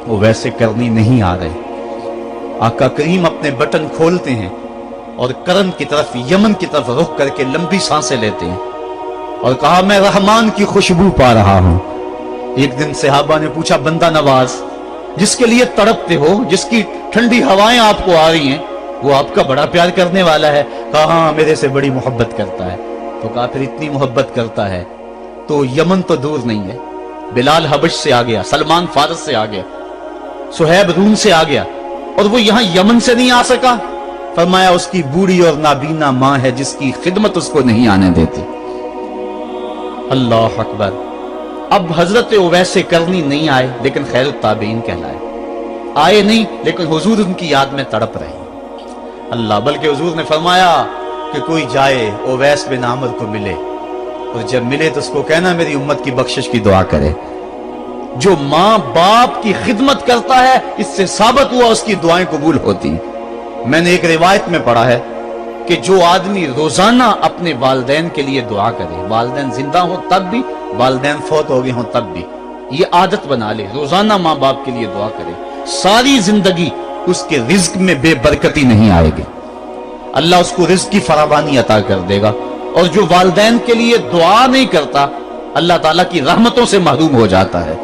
وہ ویسے کرنی نہیں آ رہے۔ آقا کریم اپنے بٹن کھولتے ہیں اور کرن کی طرف، یمن کی طرف رخ کر کے لمبی سانسیں لیتے ہیں اور کہا میں رحمان کی خوشبو پا رہا ہوں۔ ایک دن صحابہ نے پوچھا بندہ نواز جس کے لیے تڑپتے ہو، جس کی ٹھنڈی ہوائیں آپ کو آ رہی ہیں، وہ آپ کا بڑا پیار کرنے والا ہے؟ کہا ہاں میرے سے بڑی محبت کرتا ہے۔ تو کہا پھر اتنی محبت کرتا ہے تو یمن تو دور نہیں ہے، بلال حبش سے آ گیا، سلمان فارس سے آ گیا، سہیب روم سے آ گیا، اور وہ یہاں یمن سے نہیں آ سکا؟ فرمایا اس کی بوڑھی اور نابینا ماں ہے جس کی خدمت اس کو نہیں آنے دیتی۔ اللہ اکبر۔ اب حضرت اویس کرنی نہیں آئے لیکن خیر التابعین کہلائے، آئے نہیں لیکن حضور ان کی یاد میں تڑپ رہے ہیں۔ اللہ، بلکہ حضور نے فرمایا کہ کوئی جائے اویس بن عامر کو ملے، اور جب ملے تو اس کو کہنا میری امت کی بخشش کی دعا کرے۔ جو ماں باپ کی خدمت کرتا ہے اس سے ثابت ہوا اس کی دعائیں قبول ہوتی ہیں۔ میں نے ایک روایت میں پڑھا ہے کہ جو آدمی روزانہ اپنے والدین کے لیے دعا کرے، والدین زندہ ہوں تب بھی، والدین فوت ہو گئے ہوں تب بھی، یہ عادت بنا لے، روزانہ ماں باپ کے لیے دعا کرے، ساری زندگی اس کے رزق میں بے برکتی نہیں آئے گی، اللہ اس کو رزق کی فراوانی عطا کر دے گا۔ اور جو والدین کے لیے دعا نہیں کرتا اللہ تعالیٰ کی رحمتوں سے محروم ہو جاتا ہے۔